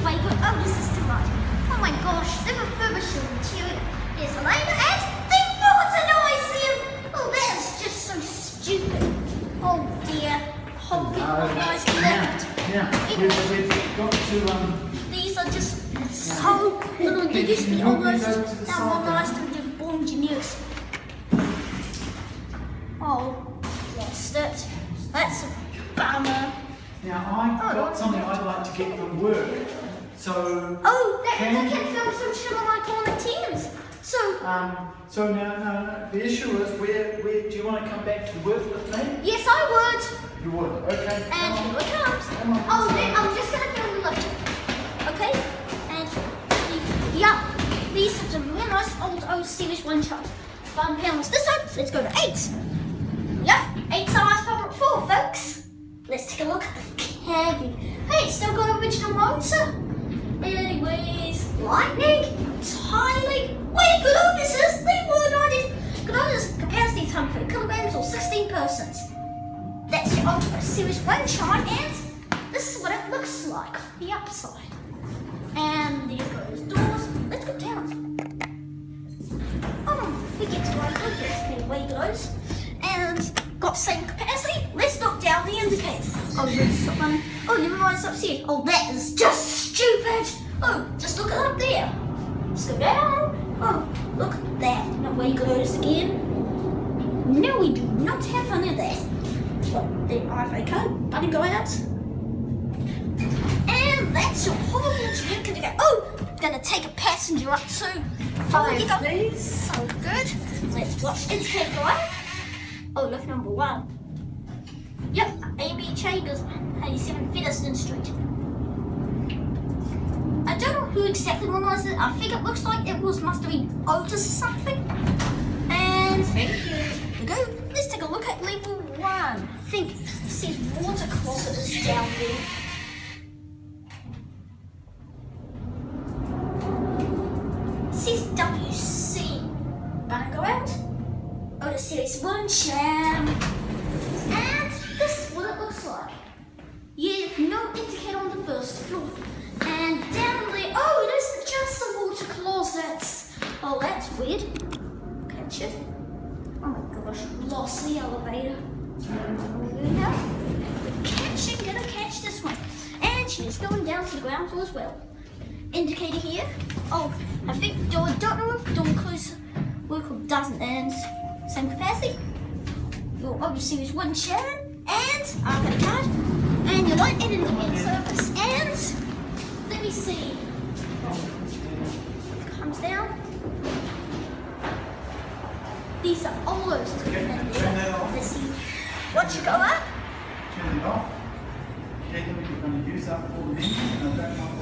Waygood OTIS tonight. Oh my gosh, the refurbished material is later and the Modernised them. Oh, that is just so stupid. Oh dear. Whole big Modernised left. Now, we've got to these are just so little. They used to be almost now Modernised and just born engineers. Oh, lost it. That's a bummer. Now, I've got something I'd like to get from work. So. Oh, that means I can film some shit on my corner teams. So. So now, the issue is, where do you want to come back to work with me? Yes, I would. You would, okay. And here it comes. Oh, then I'm just gonna film the lift. Okay. And these are some really nice old series one-shot panels. This one, let's go to 8. Yep, 8's our last favorite 4, folks. Let's take a look at the cabin. Hey, it's still got original motor. Anyways, lightning, tiling, Waygood OTIS, they were 90 kilometers, capacity time 3 kilograms or 16 persons. That's your Ultra Series 1 Chime, and this is what it looks like on the upside. And there goes doors. Let's go down. Oh, we get to right over here, Waygood, and got same capacity. Let's knock down the indicator. Oh, let's stop running. Oh, never mind, it's upstairs. Oh, that is just stupid. Oh, just look it up there. Let's go down. Oh, look at that. No Waygood again. No, we do not have any of that. Well, the RFA code, button go out. And that's your whole drink indicator. Oh, gonna take a passenger up too. 5, please. So good. Let's watch indicator go out. Oh, lift number 1. Yep, A.B. Chambers, 87 Featherston Street. I don't know who exactly modernised it. I think it looks like it must have been OTIS something. And Thank you. there we go. Let's take a look at level 1. I think it says water closet is down there. It says WC. Better go out. OTIS Series 1 Chime. And this is what it looks like. Yeah, no indicator on the first floor. And down there, oh, it isn't just the water closets. Oh, that's weird. Catch it. Oh my gosh, lost the elevator. Gonna catch this one. And she's going down to the ground floor as well. Indicator here. Oh, I think, don't know if door close work or doesn't, and same capacity. Your OTIS Series 1 Chime, and RFA card, and your light editing in service, and let me see. Comes down. These are all those. Let's see. What you go up? Turn it off. Okay, then we're going to use up all the menus, and I don't want